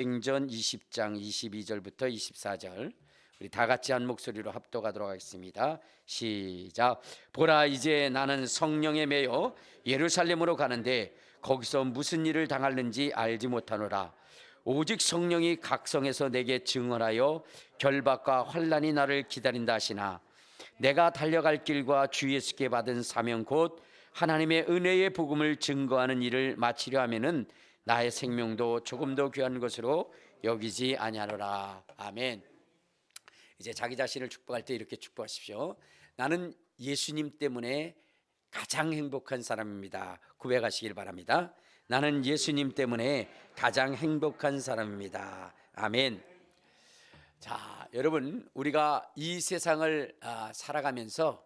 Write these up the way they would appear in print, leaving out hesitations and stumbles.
사도행전 20장 22절부터 24절 우리 다 같이 한 목소리로 합독하도록 하겠습니다. 시작. 보라, 이제 나는 성령에 매여 예루살렘으로 가는데 거기서 무슨 일을 당할는지 알지 못하노라. 오직 성령이 각성에서 내게 증언하여 결박과 환난이 나를 기다린다 하시나 내가 달려갈 길과 주 예수께 받은 사명 곧 하나님의 은혜의 복음을 증거하는 일을 마치려 하면은 나의 생명도 조금 더 귀한 것으로 여기지 아니하노라. 아멘. 이제 자기 자신을 축복할 때 이렇게 축복하십시오. 나는 예수님 때문에 가장 행복한 사람입니다. 고백하시길 바랍니다. 나는 예수님 때문에 가장 행복한 사람입니다. 아멘. 자, 여러분, 우리가 이 세상을 살아가면서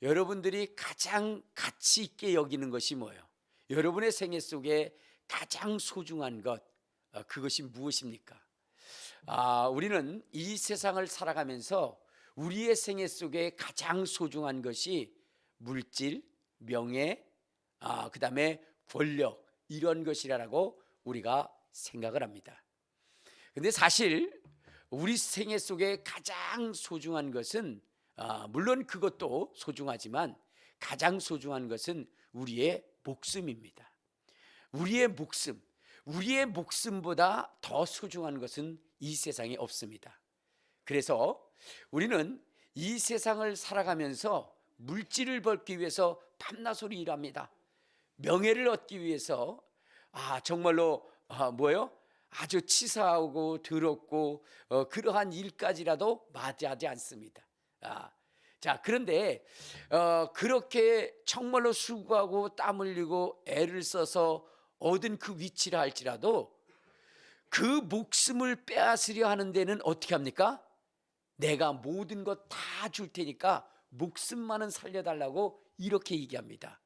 여러분들이 가장 가치 있게 여기는 것이 뭐예요? 여러분의 생애 속에 가장 소중한 것, 그것이 무엇입니까? 우리는 이 세상을 살아가면서 우리의 생애 속에 가장 소중한 것이 물질, 명예, 그 다음에 권력, 이런 것이라고 우리가 생각을 합니다. 근데 사실 우리 생애 속에 가장 소중한 것은 물론 그것도 소중하지만 가장 소중한 것은 우리의 목숨입니다. 우리의 목숨보다 더 소중한 것은 이 세상에 없습니다. 그래서 우리는 이 세상을 살아가면서 물질을 벌기 위해서 밤낮으로 일합니다. 명예를 얻기 위해서 정말로 아주 치사하고 더럽고 그러한 일까지라도 맞이하지 않습니다. 자, 그런데 그렇게 정말로 수고하고 땀 흘리고 애를 써서 얻은 그 위치라 할지라도 그 목숨을 빼앗으려 하는 데는 어떻게 합니까? 내가 모든 것 다 줄 테니까 목숨만은 살려달라고 이렇게 얘기합니다.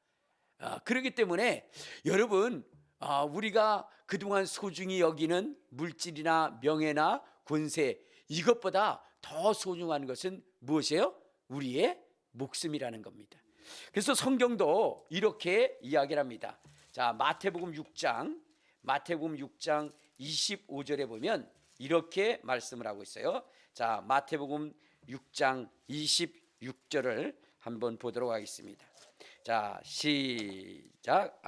그렇기 때문에 여러분, 우리가 그동안 소중히 여기는 물질이나 명예나 권세, 이것보다 더 소중한 것은 무엇이에요? 우리의 목숨이라는 겁니다. 그래서 성경도 이렇게 이야기를 합니다. 자, 마태복음 6장 25절에 보면 이렇게 말씀을 하고 있어요. 자, 마태복음 6장 26절을 한번 보도록 하겠습니다. 자, 시작.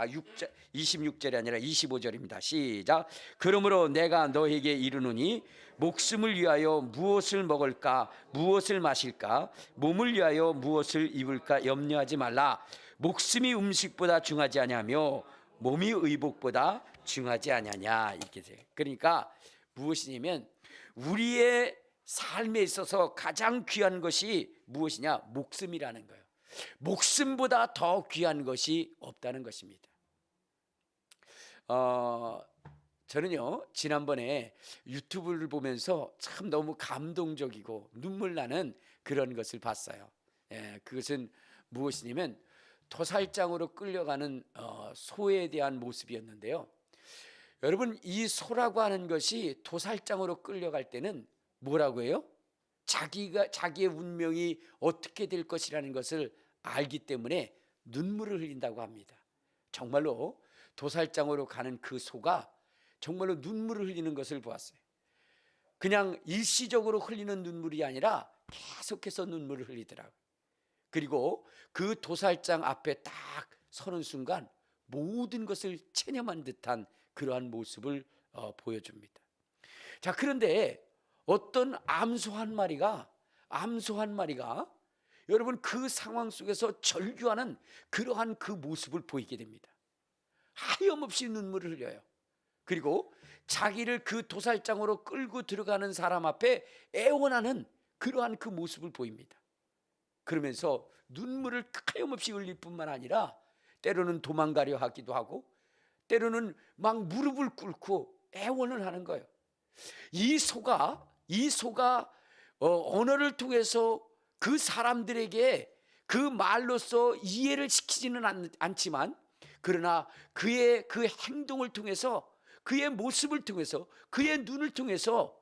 26절이 아니라 25절입니다. 시작. 그러므로 내가 너에게 이르노니 목숨을 위하여 무엇을 먹을까, 무엇을 마실까, 몸을 위하여 무엇을 입을까 염려하지 말라. 목숨이 음식보다 중하지 아니하며 몸이 의복보다 중하지 아니하냐. 이렇게 돼요. 그러니까 무엇이냐면 우리의 삶에 있어서 가장 귀한 것이 무엇이냐? 목숨이라는 거예요. 목숨보다 더 귀한 것이 없다는 것입니다. 저는요, 지난번에 유튜브를 보면서 참 너무 감동적이고 눈물 나는 그런 것을 봤어요. 그것은 무엇이냐면 도살장으로 끌려가는 소에 대한 모습이었는데요. 여러분, 이 소라고 하는 것이 도살장으로 끌려갈 때는 뭐라고 해요? 자기의 운명이 어떻게 될 것이라는 것을 알기 때문에 눈물을 흘린다고 합니다. 정말로 도살장으로 가는 그 소가 정말로 눈물을 흘리는 것을 보았어요. 그냥 일시적으로 흘리는 눈물이 아니라 계속해서 눈물을 흘리더라고요. 그리고 그 도살장 앞에 딱 서는 순간 모든 것을 체념한 듯한 그러한 모습을 보여줍니다. 자, 그런데 어떤 암소 한 마리가 여러분 그 상황 속에서 절규하는 그러한 그 모습을 보이게 됩니다. 하염없이 눈물을 흘려요. 그리고 자기를 그 도살장으로 끌고 들어가는 사람 앞에 애원하는 그러한 그 모습을 보입니다. 그러면서 눈물을 하염없이 흘릴 뿐만 아니라 때로는 도망가려 하기도 하고 때로는 막 무릎을 꿇고 애원을 하는 거예요. 이 소가 언어를 통해서 그 사람들에게 그 말로써 이해를 시키지는 않지만 그러나 그의 그 행동을 통해서 그의 모습을 통해서 그의 눈을 통해서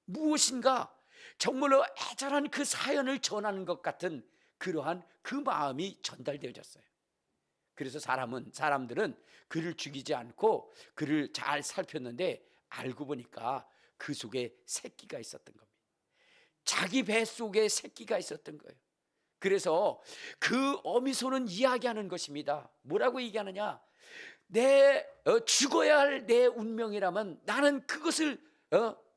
무엇인가 정말로 애절한 그 사연을 전하는 것 같은 그러한 그 마음이 전달되어졌어요. 그래서 사람들은 그를 죽이지 않고 그를 잘 살폈는데 알고 보니까 그 속에 새끼가 있었던 겁니다. 자기 배 속에 새끼가 있었던 거예요. 그래서 그 어미소는 이야기하는 것입니다. 뭐라고 얘기하느냐? 죽어야 할 내 운명이라면 나는 그것을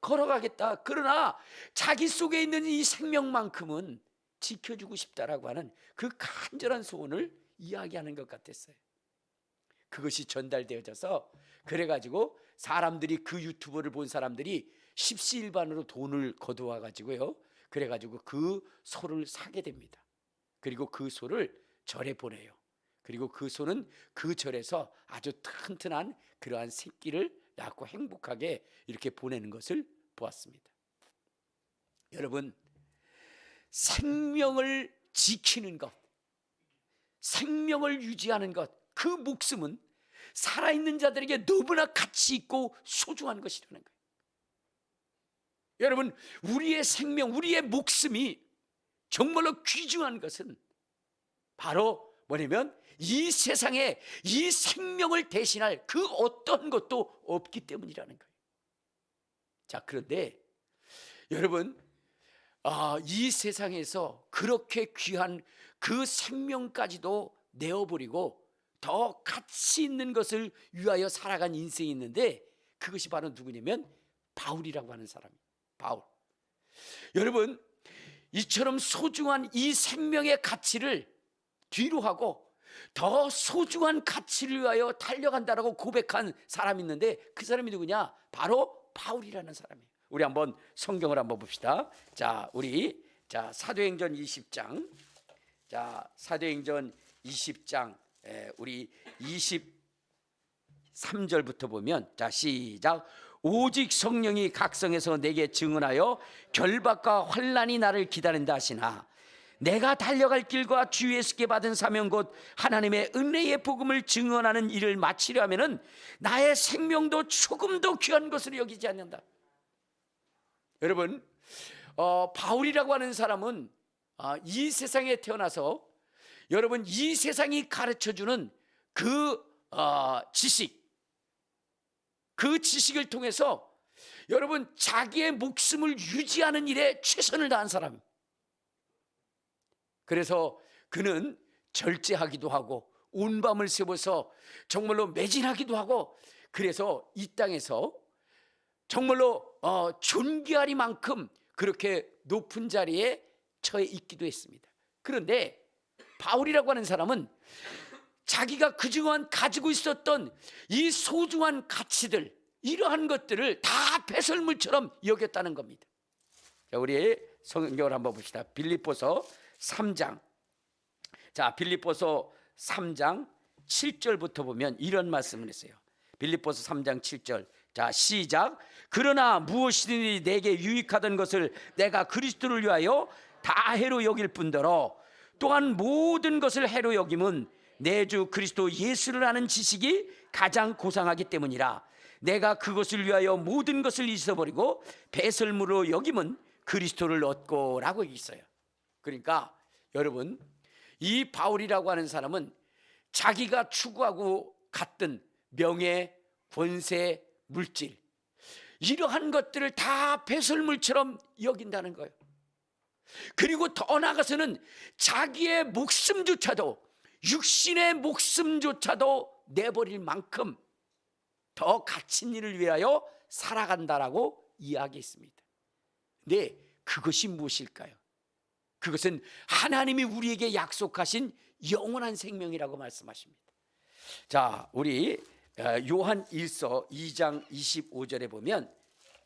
걸어가겠다. 그러나 자기 속에 있는 이 생명만큼은 지켜주고 싶다라고 하는 그 간절한 소원을 이야기하는 것 같았어요. 그것이 전달되어져서 그래가지고 사람들이, 그 유튜브를 본 사람들이 십시일반으로 돈을 거두어 가지고요, 그래가지고 그 소를 사게 됩니다. 그리고 그 소를 절에 보내요. 그리고 그 소는 그 절에서 아주 튼튼한 그러한 새끼를 낳고 행복하게 이렇게 보내는 것을 보았습니다. 여러분, 생명을 지키는 것, 생명을 유지하는 것, 그 목숨은 살아있는 자들에게 너무나 가치 있고 소중한 것이라는 거예요. 여러분, 우리의 생명, 우리의 목숨이 정말로 귀중한 것은 바로 뭐냐면 이 세상에 이 생명을 대신할 그 어떤 것도 없기 때문이라는 거예요. 자, 그런데 여러분, 이 세상에서 그렇게 귀한 그 생명까지도 내어버리고 더 가치 있는 것을 위하여 살아간 인생이 있는데, 그것이 바로 누구냐면 바울이라고 하는 사람이에요. 바울. 여러분, 이처럼 소중한 이 생명의 가치를 뒤로 하고 더 소중한 가치를 위하여 달려간다라고 고백한 사람이 있는데, 그 사람이 누구냐? 바로 바울이라는 사람이에요. 우리 한번 성경을 한번 봅시다. 자, 우리 사도행전 20장. 자, 사도행전 20장 우리 23절부터 보면, 자, 시작. 오직 성령이 각성해서 내게 증언하여 결박과 환난이 나를 기다린다 하시나, 내가 달려갈 길과 주 예수께 받은 사명 곧 하나님의 은혜의 복음을 증언하는 일을 마치려 하면은 나의 생명도 조금도 귀한 것으로 여기지 않는다. 여러분, 바울이라고 하는 사람은 이 세상에 태어나서 여러분, 이 세상이 가르쳐주는 그 지식, 그 지식을 통해서 여러분 자기의 목숨을 유지하는 일에 최선을 다한 사람. 그래서 그는 절제하기도 하고 온 밤을 새워서 정말로 매진하기도 하고, 그래서 이 땅에서 정말로 존귀하리만큼 그렇게 높은 자리에 처해 있기도 했습니다. 그런데 바울이라고 하는 사람은 자기가 그동안 가지고 있었던 이 소중한 가치들, 이러한 것들을 다 배설물처럼 여겼다는 겁니다. 자, 우리 성경을 한번 봅시다. 빌립보서 3장. 자, 빌립보서 3장 7절부터 보면 이런 말씀을 했어요. 빌립보서 3장 7절. 자, 시작. 그러나 무엇이든지 내게 유익하던 것을 내가 그리스도를 위하여 다 해로 여길 뿐더러 또한 모든 것을 해로 여김은 내 주 그리스도 예수를 아는 지식이 가장 고상하기 때문이라. 내가 그것을 위하여 모든 것을 잊어버리고 배설물로 여김은 그리스도를 얻고 라고 있어요. 그러니까 여러분, 이 바울이라고 하는 사람은 자기가 추구하고 갔던 명예, 권세, 물질, 이러한 것들을 다 배설물처럼 여긴다는 거예요. 그리고 더 나아가서는 자기의 목숨조차도, 육신의 목숨조차도 내버릴 만큼 더 갇힌 일을 위하여 살아간다라고 이야기했습니다. 근데 그것이 무엇일까요? 그것은 하나님이 우리에게 약속하신 영원한 생명이라고 말씀하십니다. 자, 우리 요한 1서 2장 25절에 보면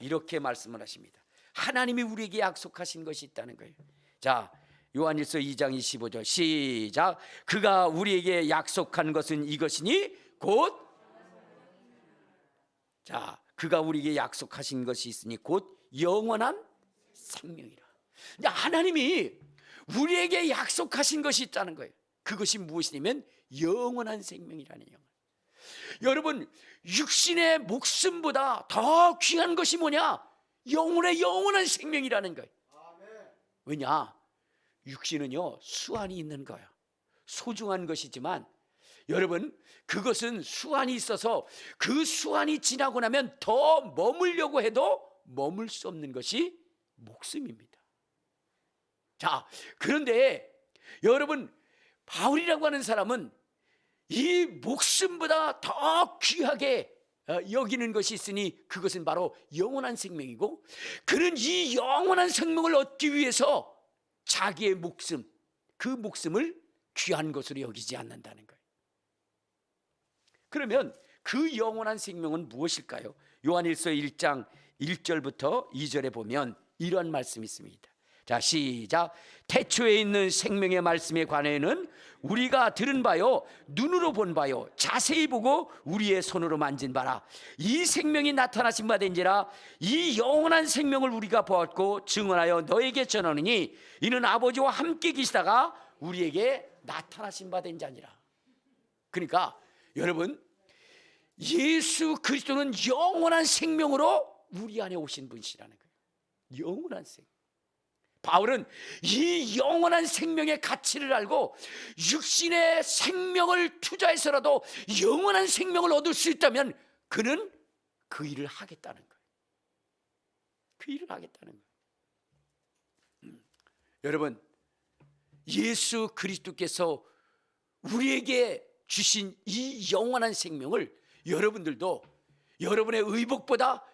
이렇게 말씀을 하십니다. 하나님이 우리에게 약속하신 것이 있다는 거예요. 자, 요한 1서 2장 25절 시작. 그가 우리에게 약속한 것은 이것이니 곧, 자, 그가 우리에게 약속하신 것이 있으니 곧 영원한 생명이라. 하나님이 우리에게 약속하신 것이 있다는 거예요. 그것이 무엇이냐면 영원한 생명이라는 영혼. 여러분, 육신의 목숨보다 더 귀한 것이 뭐냐? 영원한 생명이라는 거예요. 왜냐? 육신은요, 수완이 있는 거예요. 소중한 것이지만 여러분, 그것은 수완이 있어서 그 수완이 지나고 나면 더 머물려고 해도 머물 수 없는 것이 목숨입니다. 자, 그런데 여러분, 바울이라고 하는 사람은 이 목숨보다 더 귀하게 여기는 것이 있으니 그것은 바로 영원한 생명이고, 그는 이 영원한 생명을 얻기 위해서 자기의 목숨, 그 목숨을 귀한 것으로 여기지 않는다는 거예요. 그러면 그 영원한 생명은 무엇일까요? 요한일서 1장 1절부터 2절에 보면 이런 말씀이 있습니다. 자, 시작. 태초에 있는 생명의 말씀에 관해는 우리가 들은 바요, 눈으로 본 바요, 자세히 보고 우리의 손으로 만진 바라. 이 생명이 나타나신 바 된지라. 이 영원한 생명을 우리가 보았고 증언하여 너에게 전하느니 이는 아버지와 함께 계시다가 우리에게 나타나신 바 된 자니라. 그러니까 여러분, 예수 그리스도는 영원한 생명으로 우리 안에 오신 분이시라는 거예요. 영원한 생명. 바울은 이 영원한 생명의 가치를 알고 육신의 생명을 투자해서라도 영원한 생명을 얻을 수 있다면 그는 그 일을 하겠다는 거예요. 그 일을 하겠다는 거예요. 여러분, 예수 그리스도께서 우리에게 주신 이 영원한 생명을 여러분들도 여러분의 의복보다,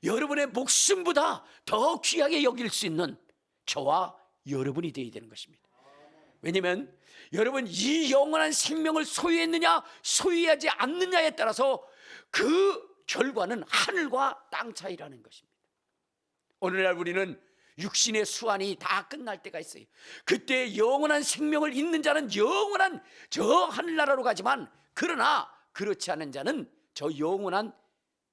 여러분의 목숨보다 더 귀하게 여길 수 있는 저와 여러분이 되어야 되는 것입니다. 왜냐하면 여러분, 이 영원한 생명을 소유했느냐 소유하지 않느냐에 따라서 그 결과는 하늘과 땅 차이라는 것입니다. 오늘날 우리는 육신의 수완이 다 끝날 때가 있어요. 그때 영원한 생명을 잇는 자는 영원한 저 하늘나라로 가지만, 그러나 그렇지 않은 자는 저 영원한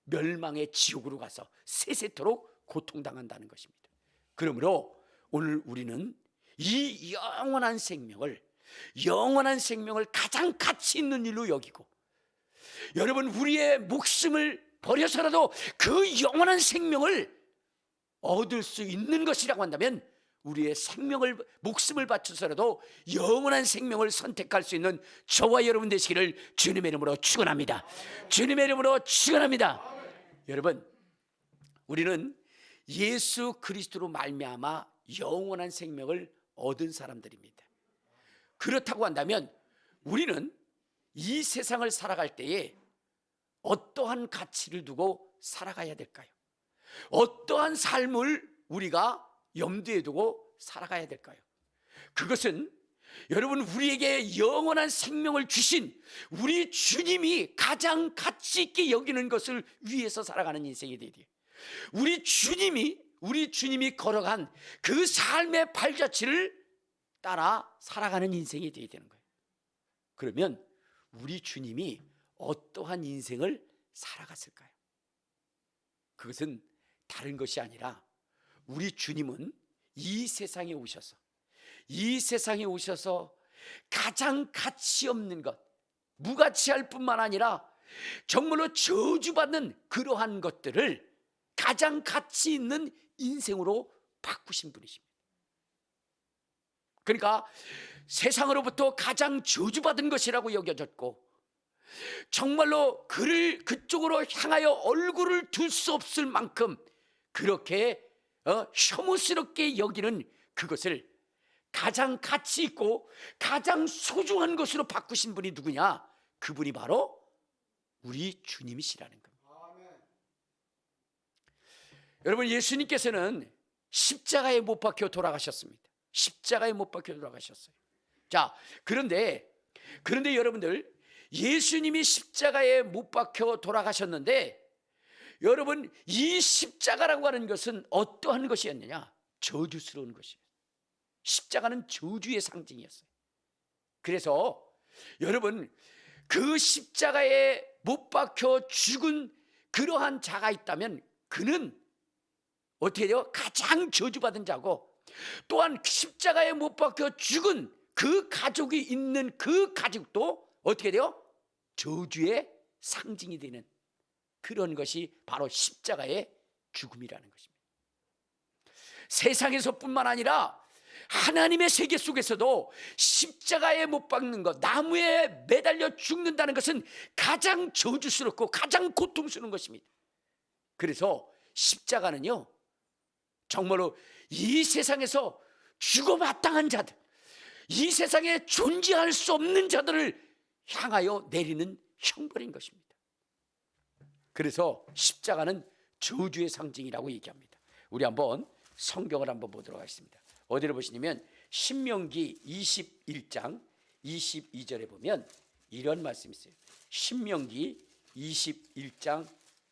멸망의 지옥으로 가서 세세토록 고통당한다는 것입니다. 그러므로 오늘 우리는 이 영원한 생명을 가장 가치 있는 일로 여기고, 여러분, 우리의 목숨을 버려서라도 그 영원한 생명을 얻을 수 있는 것이라고 한다면 우리의 목숨을 바쳐서라도 영원한 생명을 선택할 수 있는 저와 여러분 되시기를 주님의 이름으로 축원합니다. 주님의 이름으로 축원합니다. 여러분, 우리는 예수 그리스도로 말미암아 영원한 생명을 얻은 사람들입니다. 그렇다고 한다면 우리는 이 세상을 살아갈 때에 어떠한 가치를 두고 살아가야 될까요? 어떠한 삶을 우리가 염두에 두고 살아가야 될까요? 그것은 여러분, 우리에게 영원한 생명을 주신 우리 주님이 가장 가치 있게 여기는 것을 위해서 살아가는 인생이 되어야 돼요. 우리 주님이 걸어간 그 삶의 발자취를 따라 살아가는 인생이 되어야 되는 거예요. 그러면 우리 주님이 어떠한 인생을 살아갔을까요? 그것은 다른 것이 아니라 우리 주님은 이 세상에 오셔서 가장 가치 없는 것, 무가치할 뿐만 아니라 정말로 저주받는 그러한 것들을 가장 가치 있는 인생으로 바꾸신 분이십니다. 그러니까 세상으로부터 가장 저주받은 것이라고 여겨졌고, 정말로 그쪽으로 향하여 얼굴을 둘 수 없을 만큼 그렇게 혐오스럽게 여기는 그것을 가장 가치 있고 가장 소중한 것으로 바꾸신 분이 누구냐? 그분이 바로 우리 주님이시라는 겁니다. 여러분, 예수님께서는 십자가에 못 박혀 돌아가셨습니다. 십자가에 못 박혀 돌아가셨어요. 자, 그런데 여러분들, 예수님이 십자가에 못 박혀 돌아가셨는데, 여러분, 이 십자가라고 하는 것은 어떠한 것이었느냐? 저주스러운 것이에요. 십자가는 저주의 상징이었어요. 그래서 여러분, 그 십자가에 못 박혀 죽은 그러한 자가 있다면 그는 어떻게 돼요? 가장 저주받은 자고, 또한 십자가에 못 박혀 죽은 그 가족이 있는 그 가족도 어떻게 돼요? 저주의 상징이 되는 그런 것이 바로 십자가의 죽음이라는 것입니다. 세상에서뿐만 아니라 하나님의 세계 속에서도 십자가에 못 박는 것, 나무에 매달려 죽는다는 것은 가장 저주스럽고 가장 고통스러운 것입니다. 그래서 십자가는요, 정말로 이 세상에서 죽어마땅한 자들, 이 세상에 존재할 수 없는 자들을 향하여 내리는 형벌인 것입니다. 그래서 십자가는 저주의 상징이라고 얘기합니다. 우리 한번 성경을 한번 보도록 하겠습니다. 어디를 보시냐면 신명기 21장 22절에 보면 이런 말씀이 있어요. 신명기 21장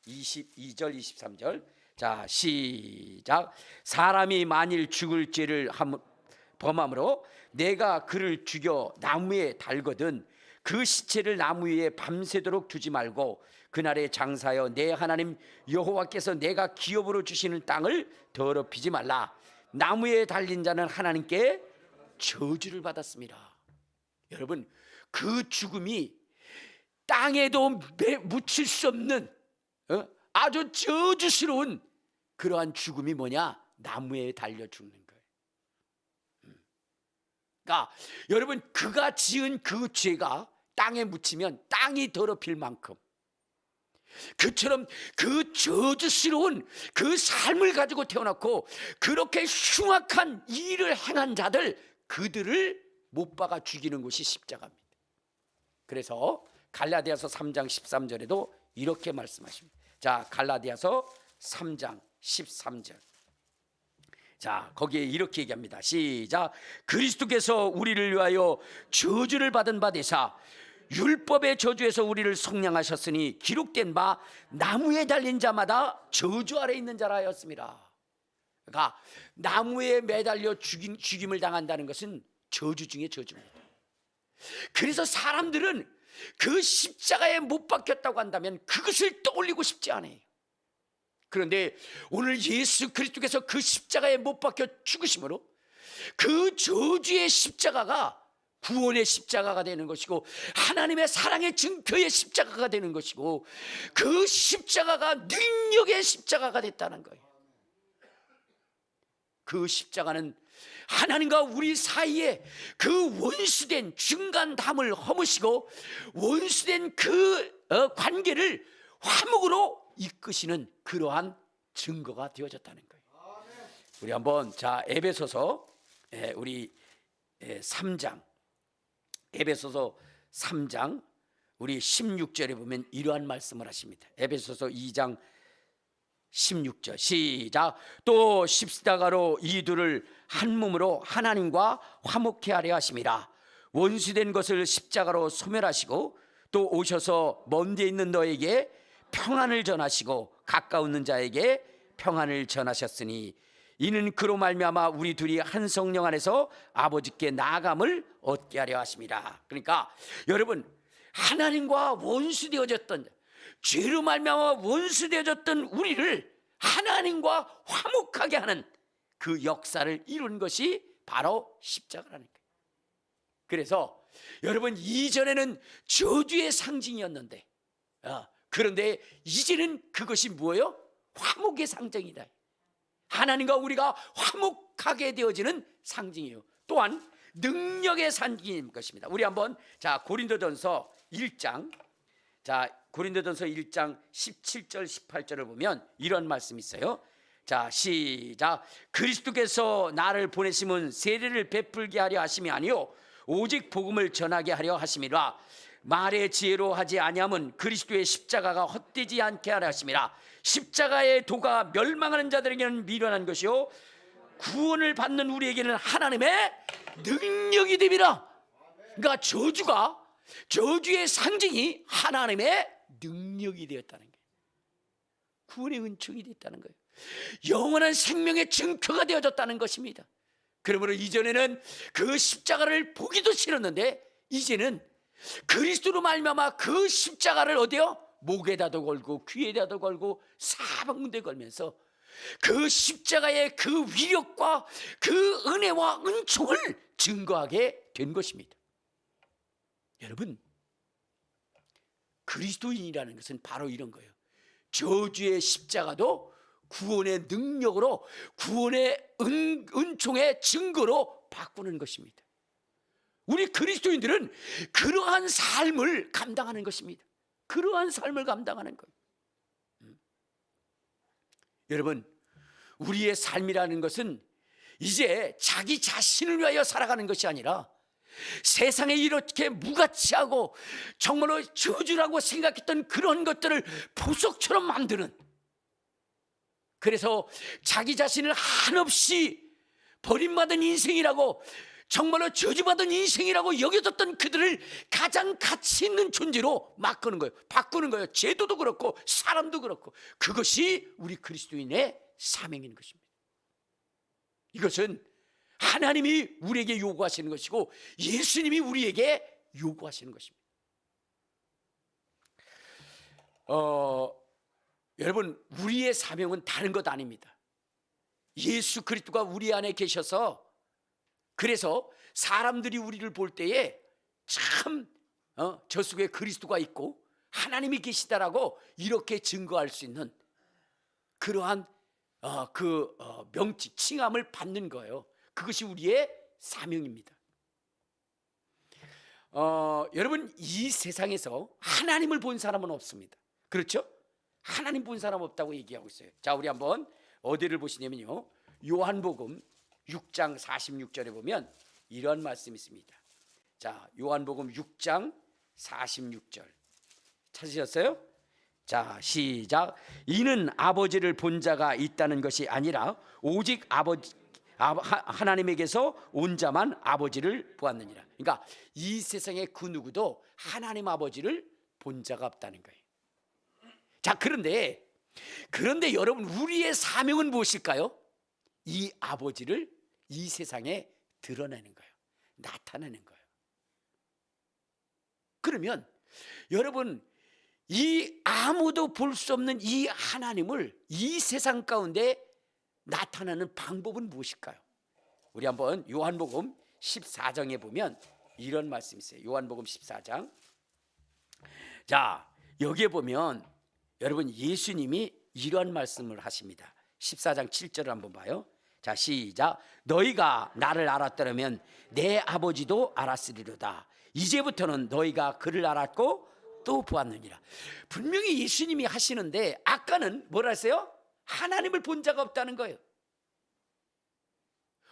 22절 23절. 자, 시작. 사람이 만일 죽을 죄를 범함으로 내가 그를 죽여 나무에 달거든 그 시체를 나무 위에 밤새도록 두지 말고 그날에 장사하여 내 하나님 여호와께서 내가 기업으로 주시는 땅을 더럽히지 말라. 나무에 달린 자는 하나님께 저주를 받았습니다. 여러분, 그 죽음이 땅에도 묻힐 수 없는 아주 저주스러운 그러한 죽음이 뭐냐? 나무에 달려 죽는 거예요. 그러니까 여러분, 그가 지은 그 죄가 땅에 묻히면 땅이 더럽힐 만큼 그처럼 그 저주스러운 그 삶을 가지고 태어났고 그렇게 흉악한 일을 행한 자들, 그들을 못 박아 죽이는 것이 십자가입니다. 그래서 갈라디아서 3장 13절에도 이렇게 말씀하십니다. 자, 갈라디아서 3장 13절. 자, 거기에 이렇게 얘기합니다. 시작. 그리스도께서 우리를 위하여 저주를 받은 바 되사 율법의 저주에서 우리를 속량하셨으니 기록된 바 나무에 달린 자마다 저주 아래 있는 자라 하였습니다. 그러니까 나무에 매달려 죽임을 당한다는 것은 저주 중에 저주입니다. 그래서 사람들은 그 십자가에 못 박혔다고 한다면 그것을 떠올리고 싶지 않아요. 그런데 오늘 예수 그리스도께서 그 십자가에 못 박혀 죽으심으로 그 저주의 십자가가 구원의 십자가가 되는 것이고 하나님의 사랑의 증거의 십자가가 되는 것이고 그 십자가가 능력의 십자가가 됐다는 거예요. 그 십자가는 하나님과 우리 사이에 그 원수된 중간담을 허무시고 원수된 그 관계를 화목으로 이끄시는 그러한 증거가 되어졌다는 거예요. 우리 한번 자 에베소서 우리 3장 에베소서 3장 우리 16절에 보면 이러한 말씀을 하십니다. 에베소서 2장 16절 시작. 또 십자가로 이들을 한 몸으로 하나님과 화목케 하려 하심이라. 원수된 것을 십자가로 소멸하시고 또 오셔서 먼 데 있는 너에게 평안을 전하시고 가까운 있는 자에게 평안을 전하셨으니 이는 그로 말미암아 우리 둘이 한 성령 안에서 아버지께 나아감을 얻게 하려 하심이라. 그러니까 여러분, 하나님과 원수되어졌던, 죄로 말미암아 원수되어졌던 우리를 하나님과 화목하게 하는 그 역사를 이룬 것이 바로 십자가라는 거예요. 그래서 여러분, 이전에는 저주의 상징이었는데 그런데 이제는 그것이 뭐예요? 화목의 상징이다. 하나님과 우리가 화목하게 되어지는 상징이에요. 또한 능력의 상징인 것입니다. 우리 한번 자 고린도전서 1장 자 고린도전서 1장 17절 18절을 보면 이런 말씀이 있어요. 자 시작. 그리스도께서 나를 보내심은 세례를 베풀게 하려 하심이 아니요 오직 복음을 전하게 하려 하심이라. 말의 지혜로 하지 아니함은 그리스도의 십자가가 헛되지 않게 하려 하심이라. 십자가의 도가 멸망하는 자들에게는 미련한 것이요 구원을 받는 우리에게는 하나님의 능력이 됨이라. 그러니까 저주의 상징이 하나님의 능력이 되었다는 거예요. 구원의 은총이 됐다는 거예요. 영원한 생명의 증표가 되어졌다는 것입니다. 그러므로 이전에는 그 십자가를 보기도 싫었는데 이제는 그리스도로 말미암아 그 십자가를 어디요? 목에다도 걸고 귀에다도 걸고 사방군데 걸면서 그 십자가의 그 위력과 그 은혜와 은총을 증거하게 된 것입니다. 여러분, 그리스도인이라는 것은 바로 이런 거예요. 저주의 십자가도 구원의 능력으로 구원의 은총의 증거로 삶으로 바꾸는 것입니다. 우리 그리스도인들은 그러한 삶을 감당하는 것입니다. 그러한 삶을 감당하는 거예요. 여러분, 우리의 삶이라는 것은 이제 자기 자신을 위하여 살아가는 것이 아니라 세상에 이렇게 무가치하고 정말로 저주라고 생각했던 그런 것들을 보석처럼 만드는, 그래서 자기 자신을 한없이 버림받은 인생이라고, 정말로 저주받은 인생이라고 여겨졌던 그들을 가장 가치 있는 존재로 바꾸는 거예요. 제도도 그렇고 사람도 그렇고. 그것이 우리 그리스도인의 사명인 것입니다. 이것은 하나님이 우리에게 요구하시는 것이고 예수님이 우리에게 요구하시는 것입니다. 여러분, 우리의 사명은 다른 것 아닙니다. 예수 그리스도가 우리 안에 계셔서, 그래서 사람들이 우리를 볼 때에 참 저 속에 그리스도가 있고 하나님이 계시다라고 이렇게 증거할 수 있는 그러한 명칭, 칭함을 받는 거예요. 그것이 우리의 사명입니다. 여러분, 이 세상에서 하나님을 본 사람은 없습니다. 그렇죠? 하나님 본 사람 없다고 얘기하고 있어요. 자, 우리 한번 어디를 보시냐면요, 요한복음 6장 46절에 보면 이런 말씀이 있습니다. 자, 요한복음 6장 46절 찾으셨어요? 자, 시작. 이는 아버지를 본 자가 있다는 것이 아니라 오직 하나님에게서 온 자만 아버지를 보았느니라. 그러니까 이 세상의 그 누구도 하나님 아버지를 본 자가 없다는 거예요. 자, 그런데 여러분, 우리의 사명은 무엇일까요? 이 아버지를 이 세상에 드러내는 거예요. 나타내는 거예요. 그러면 여러분, 이 아무도 볼 수 없는 이 하나님을 이 세상 가운데 나타내는 방법은 무엇일까요? 우리 한번 요한복음 14장에 보면 이런 말씀이 있어요. 요한복음 14장. 자, 여기에 보면 여러분, 예수님이 이런 말씀을 하십니다. 14장 7절을 한번 봐요. 자, 시작. 너희가 나를 알았더라면 내 아버지도 알았으리로다. 이제부터는 너희가 그를 알았고 또 보았느니라. 분명히 예수님이 하시는데 아까는 뭐라 했어요? 하나님을 본 자가 없다는 거예요.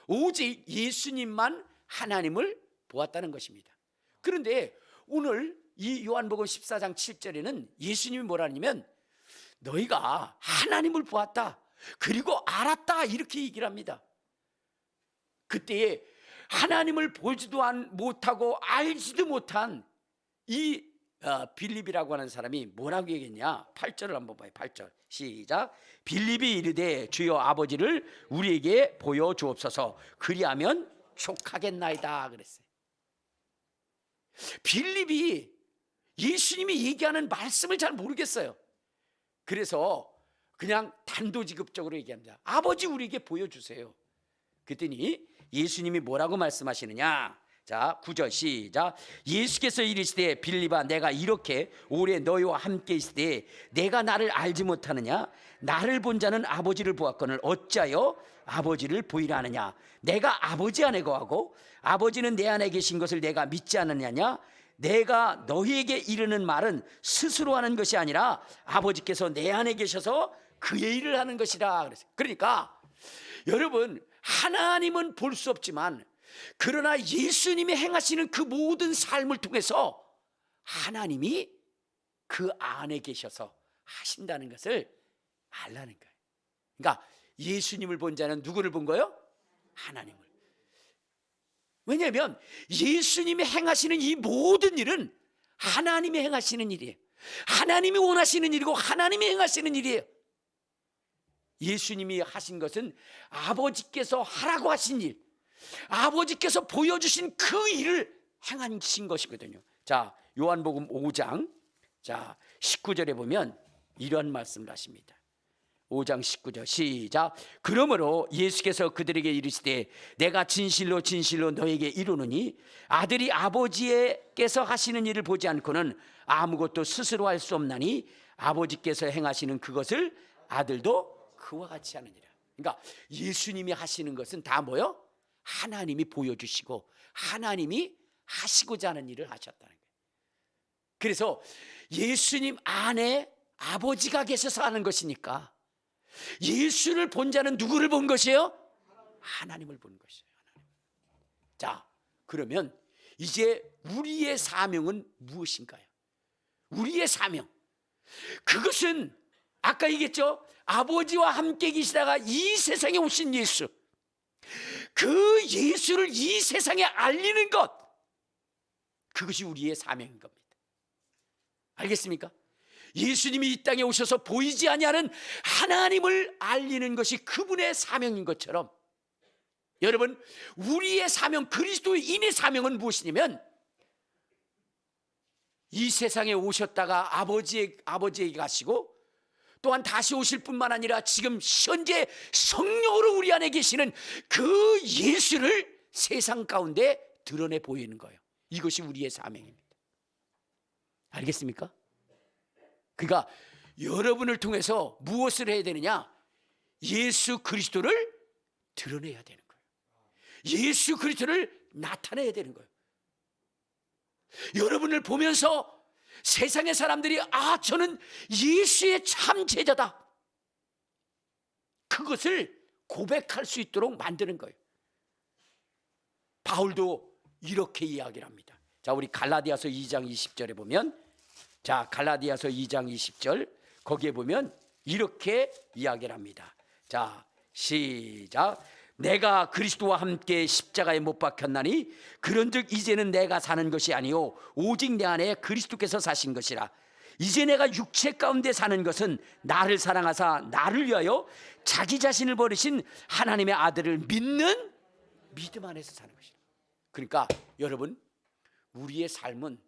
오직 예수님만 하나님을 보았다는 것입니다. 그런데 오늘 이 요한복음 14장 7절에는 예수님이 뭐라 하냐면 너희가 하나님을 보았다, 그리고 알았다, 이렇게 얘기를 합니다. 그때에 하나님을 보지도 못하고 알지도 못한 이 빌립이라고 하는 사람이 뭐라고 얘기했냐? 8절을 한번 봐요. 8절 시작. 빌립이 이르되 주여 아버지를 우리에게 보여주옵소서, 그리하면 족하겠나이다 그랬어요. 빌립이 예수님이 얘기하는 말씀을 잘 모르겠어요. 그래서 그냥 단도직입적으로 얘기합니다. 아버지 우리에게 보여주세요. 그랬더니 예수님이 뭐라고 말씀하시느냐? 자, 9절 시작. 예수께서 이르시되 빌립아, 내가 이렇게 오래 너희와 함께 있을 때 내가 나를 알지 못하느냐? 나를 본 자는 아버지를 보았거늘 어찌하여 아버지를 보이라 하느냐? 내가 아버지 안에 거하고 아버지는 내 안에 계신 것을 내가 믿지 않느냐냐? 내가 너희에게 이르는 말은 스스로 하는 것이 아니라 아버지께서 내 안에 계셔서 그의 일을 하는 것이라 그랬어요. 그러니까 여러분, 하나님은 볼 수 없지만 그러나 예수님이 행하시는 그 모든 삶을 통해서 하나님이 그 안에 계셔서 하신다는 것을 알라는 거예요. 그러니까 예수님을 본 자는 누구를 본 거예요? 하나님을. 왜냐하면 예수님이 행하시는 이 모든 일은 하나님이 행하시는 일이에요. 하나님이 원하시는 일이고 하나님이 행하시는 일이에요. 예수님이 하신 것은 아버지께서 하라고 하신 일, 아버지께서 보여주신 그 일을 행하신 것이거든요. 자, 요한복음 5장 자 19절에 보면 이런 말씀을 하십니다. 5장 19절 시작. 그러므로 예수께서 그들에게 이르시되 내가 진실로 진실로 너에게 이르노니 아들이 아버지께서 하시는 일을 보지 않고는 아무것도 스스로 할 수 없나니 아버지께서 행하시는 그것을 아들도 그와 같이 하느니라. 그러니까 예수님이 하시는 것은 다 뭐요? 하나님이 보여주시고 하나님이 하시고자 하는 일을 하셨다는 거예요. 그래서 예수님 안에 아버지가 계셔서 하는 것이니까 예수를 본 자는 누구를 본 것이에요? 하나님을 본 것이에요. 하나님. 자, 그러면 이제 우리의 사명은 무엇인가요? 우리의 사명, 그것은 아까 얘기했죠. 아버지와 함께 계시다가 이 세상에 오신 예수, 그 예수를 이 세상에 알리는 것, 그것이 우리의 사명인 겁니다. 알겠습니까? 예수님이 이 땅에 오셔서 보이지 아니하는 하나님을 알리는 것이 그분의 사명인 것처럼, 여러분, 우리의 사명, 그리스도인의 사명은 무엇이냐면 이 세상에 오셨다가 아버지에게 가시고 또한 다시 오실 뿐만 아니라 지금 현재 성령으로 우리 안에 계시는 그 예수를 세상 가운데 드러내 보이는 거예요. 이것이 우리의 사명입니다. 알겠습니까? 그러니까 여러분을 통해서 무엇을 해야 되느냐? 예수 그리스도를 드러내야 되는 거예요. 예수 그리스도를 나타내야 되는 거예요. 여러분을 보면서 세상의 사람들이 저는 예수의 참 제자다, 그것을 고백할 수 있도록 만드는 거예요. 바울도 이렇게 이야기를 합니다. 자, 우리 갈라디아서 2장 20절에 보면, 자, 갈라디아서 2장 20절 거기에 보면 이렇게 이야기를 합니다. 자, 시작. 내가 그리스도와 함께 십자가에 못 박혔나니 그런즉 이제는 내가 사는 것이 아니요 오직 내 안에 그리스도께서 사신 것이라. 이제 내가 육체 가운데 사는 것은 나를 사랑하사 나를 위하여 자기 자신을 버리신 하나님의 아들을 믿는 믿음 안에서 사는 것이라. 그러니까 여러분, 우리의 삶은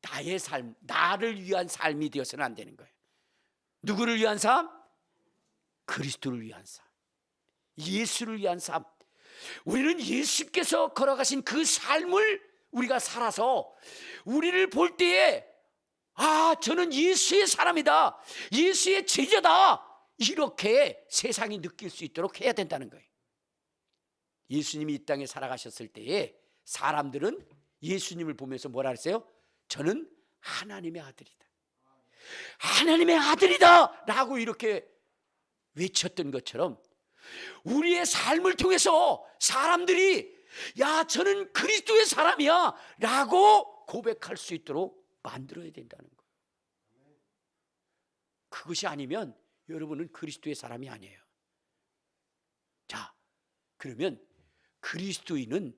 나의 삶, 나를 위한 삶이 되어서는 안 되는 거예요. 누구를 위한 삶? 그리스도를 위한 삶, 예수를 위한 삶. 우리는 예수께서 걸어가신 그 삶을 우리가 살아서 우리를 볼 때에 저는 예수의 사람이다, 예수의 제자다, 이렇게 세상이 느낄 수 있도록 해야 된다는 거예요. 예수님이 이 땅에 살아가셨을 때에 사람들은 예수님을 보면서 뭐라 했어요? 저는 하나님의 아들이다, 하나님의 아들이다 라고 이렇게 외쳤던 것처럼 우리의 삶을 통해서 사람들이 저는 그리스도의 사람이야 라고 고백할 수 있도록 만들어야 된다는 거예요. 그것이 아니면 여러분은 그리스도의 사람이 아니에요. 자, 그러면 그리스도인은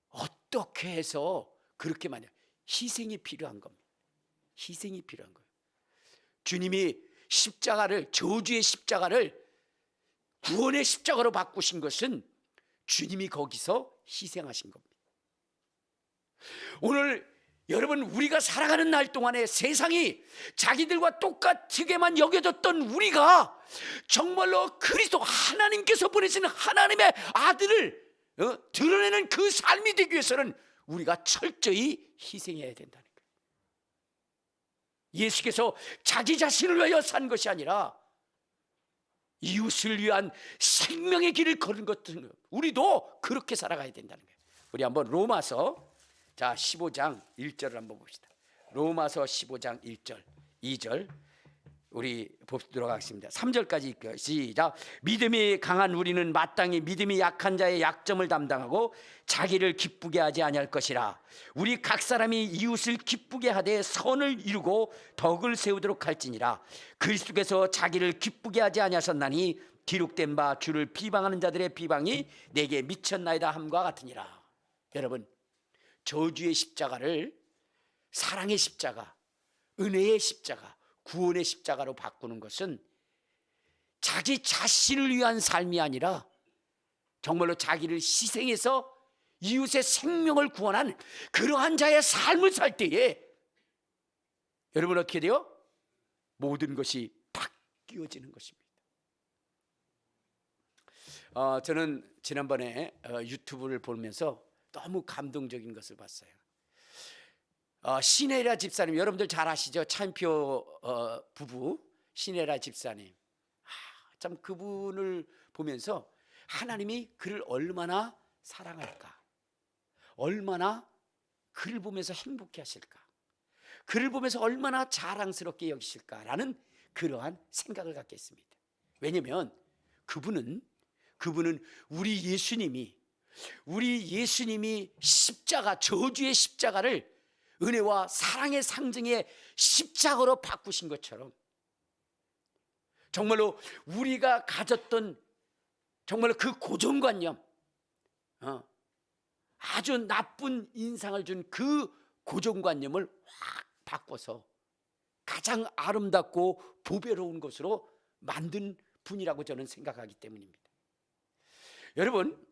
어떻게 해서 그렇게 만약 희생이 필요한 겁니다. 희생이 필요한 거예요. 주님이 십자가를, 저주의 십자가를 구원의 십자가로 바꾸신 것은 주님이 거기서 희생하신 겁니다. 오늘 여러분, 우리가 살아가는 날 동안에 세상이 자기들과 똑같게만 여겨졌던 우리가 정말로 그리스도 하나님께서 보내신 하나님의 아들을 드러내는 그 삶이 되기 위해서는 우리가 철저히 희생해야 된다는 거예요. 예수께서 자기 자신을 위하여 산 것이 아니라 이웃을 위한 생명의 길을 걸은 것들, 우리도 그렇게 살아가야 된다는 거예요. 우리 한번 로마서 15장 1절을 한번 봅시다. 로마서 15장 1절 2절 우리 보도록 하겠습니다. 3절까지 읽게요. 시작. 믿음이 강한 우리는 마땅히 믿음이 약한 자의 약점을 담당하고 자기를 기쁘게 하지 아니할 것이라. 우리 각 사람이 이웃을 기쁘게 하되 선을 이루고 덕을 세우도록 할지니라. 그리스도께서 자기를 기쁘게 하지 아니하셨나니 기록된 바 주를 비방하는 자들의 비방이 내게 미쳤나이다 함과 같으니라. 여러분, 저주의 십자가를 사랑의 십자가, 은혜의 십자가, 구원의 십자가로 바꾸는 것은 자기 자신을 위한 삶이 아니라 정말로 자기를 희생해서 이웃의 생명을 구원한 그러한 자의 삶을 살 때에 여러분 어떻게 돼요? 모든 것이 바뀌어지는 것입니다. 저는 지난번에 유튜브를 보면서 너무 감동적인 것을 봤어요. 시네라 집사님, 여러분들 잘 아시죠? 차인표 부부 시네라 집사님. 참 그분을 보면서 하나님이 그를 얼마나 사랑할까, 얼마나 그를 보면서 행복해 하실까, 그를 보면서 얼마나 자랑스럽게 여기실까라는 그러한 생각을 갖게 했습니다. 왜냐하면 그분은 우리 예수님이 십자가, 저주의 십자가를 은혜와 사랑의 상징의 십자가로 바꾸신 것처럼, 정말로 우리가 가졌던 정말로 그 고정관념, 아주 나쁜 인상을 준 그 고정관념을 확 바꿔서 가장 아름답고 보배로운 것으로 만든 분이라고 저는 생각하기 때문입니다. 여러분,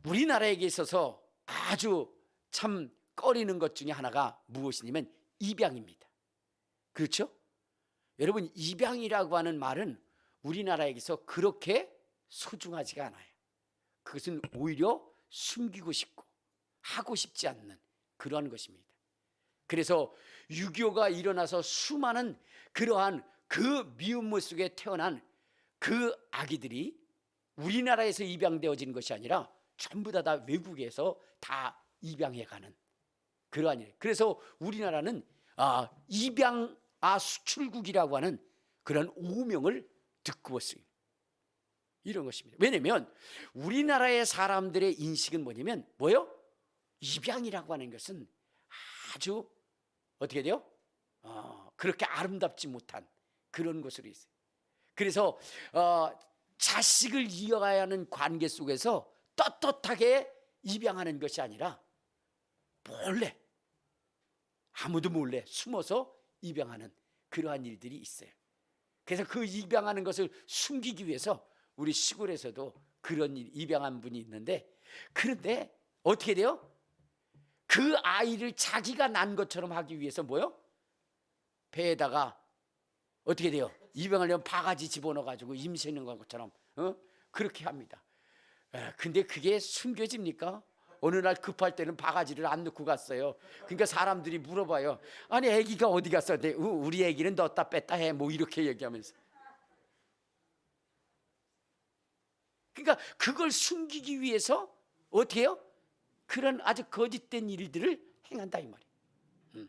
우리나라에 있어서 아주 참 꺼리는 것 중에 하나가 무엇이냐면 입양입니다. 그렇죠? 여러분, 입양이라고 하는 말은 우리나라에서 그렇게 소중하지가 않아요. 그것은 오히려 숨기고 싶고 하고 싶지 않는 그러한 것입니다. 그래서 6.25가 일어나서 수많은 그러한 그 미움물 속에 태어난 그 아기들이 우리나라에서 입양되어진 것이 아니라 전부 다 외국에서 다 입양해가는 그러한 일. 그래서 우리나라는 입양 수출국이라고 하는 그런 오명을 듣고 있습니다. 이런 것입니다. 왜냐하면 우리나라의 사람들의 인식은 뭐냐면 뭐요? 입양이라고 하는 것은 아주 어떻게 돼요? 그렇게 아름답지 못한 그런 것으로 있어요. 그래서 자식을 이어가야 하는 관계 속에서 떳떳하게 입양하는 것이 아니라 몰래, 아무도 몰래 숨어서 입양하는 그러한 일들이 있어요. 그래서 그 입양하는 것을 숨기기 위해서 우리 시골에서도 그런 입양한 분이 있는데, 그런데 어떻게 돼요? 그 아이를 자기가 난 것처럼 하기 위해서 뭐요? 배에다가 어떻게 돼요? 입양하려면 바가지 집어넣어가지고 임신하는 것처럼 그렇게 합니다. 근데 그게 숨겨집니까? 어느 날 급할 때는 바가지를 안 넣고 갔어요. 그러니까 사람들이 물어봐요. 아니, 애기가 어디 갔어? 우리 애기는 넣었다 뺐다 해. 뭐 이렇게 얘기하면서. 그러니까 그걸 숨기기 위해서 어떻게 해요? 그런 아주 거짓된 일들을 행한다 이 말이에요.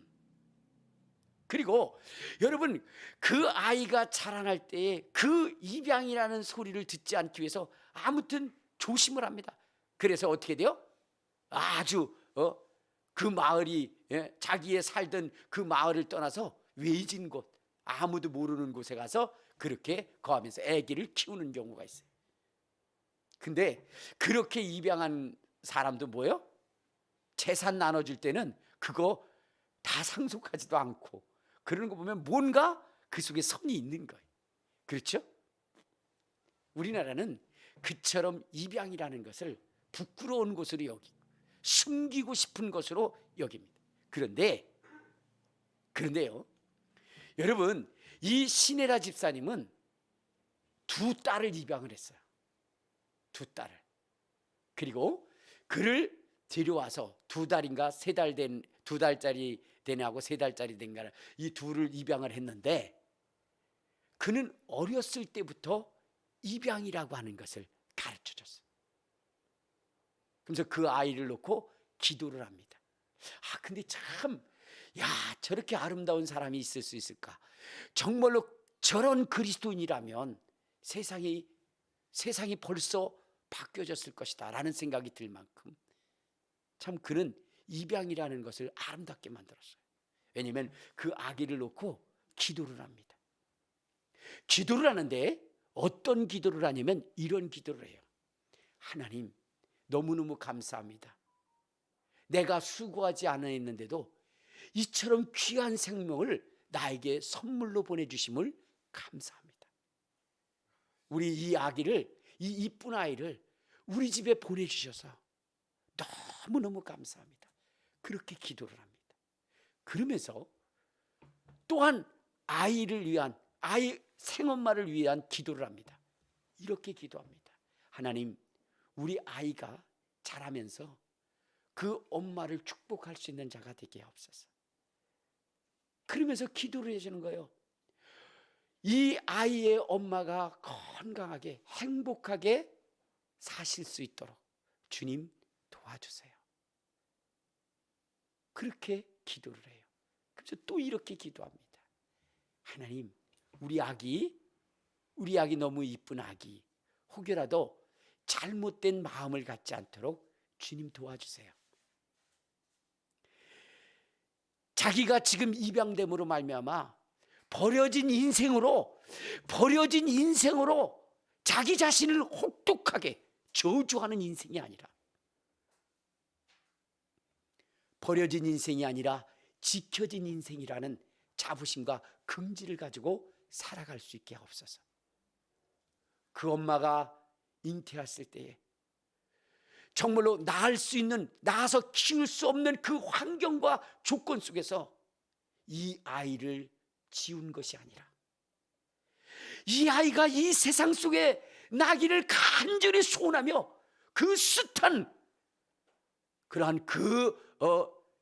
그리고 여러분, 그 아이가 자라날 때에 그 입양이라는 소리를 듣지 않기 위해서 아무튼 조심을 합니다. 그래서 어떻게 돼요? 아주 그 마을이 자기의 살던 그 마을을 떠나서 외진 곳, 아무도 모르는 곳에 가서 그렇게 거하면서 아기를 키우는 경우가 있어요. 근데 그렇게 입양한 사람도 뭐예요? 재산 나눠줄 때는 그거 다 상속하지도 않고 그러는 거 보면 뭔가 그 속에 선이 있는 거예요. 그렇죠? 우리나라는 그처럼 입양이라는 것을 부끄러운 것으로 여기고 숨기고 싶은 것으로 여깁니다. 그런데요, 여러분, 이 시네라 집사님은 두 딸을 입양을 했어요. 두 딸을. 그리고 그를 데려와서 두 달인가 세 달 된, 2달짜리 된 하고 3달짜리 된가 이 둘을 입양을 했는데, 그는 어렸을 때부터 입양이라고 하는 것을 가르쳐 줬어요. 그래서 그 아이를 놓고 기도를 합니다. 근데 참, 저렇게 아름다운 사람이 있을 수 있을까? 정말로 저런 그리스도인이라면 세상이 벌써 바뀌어졌을 것이다 라는 생각이 들 만큼 참 그는 입양이라는 것을 아름답게 만들었어요. 왜냐하면 그 아기를 놓고 기도를 합니다. 기도를 하는데 어떤 기도를 하냐면 이런 기도를 해요. 하나님, 너무너무 감사합니다. 내가 수고하지 않았는데도 이처럼 귀한 생명을 나에게 선물로 보내주심을 감사합니다. 우리 이 아기를, 이 이쁜 아이를 우리 집에 보내주셔서 너무너무 감사합니다. 그렇게 기도를 합니다. 그러면서 또한 아이를 위한, 아이 생엄마를 위한 기도를 합니다. 이렇게 기도합니다. 하나님, 우리 아이가 자라면서 그 엄마를 축복할 수 있는 자가 되게 하옵소서. 그러면서 기도를 해주는 거예요. 이 아이의 엄마가 건강하게 행복하게 사실 수 있도록 주님 도와주세요. 그렇게 기도를 해요. 그래서 또 이렇게 기도합니다. 하나님, 우리 아기 너무 이쁜 아기 혹여라도 잘못된 마음을 갖지 않도록 주님 도와주세요. 자기가 지금 입양됨으로 말미암아 버려진 인생으로 자기 자신을 혹독하게 저주하는 인생이 아니라, 버려진 인생이 아니라 지켜진 인생이라는 자부심과 긍지를 가지고 살아갈 수 있게 하옵소서. 그 엄마가 잉태했을 때에 정말로 낳아서 키울 수 없는 그 환경과 조건 속에서 이 아이를 지운 것이 아니라, 이 아이가 이 세상 속에 나기를 간절히 소원하며 그 숱한 그러한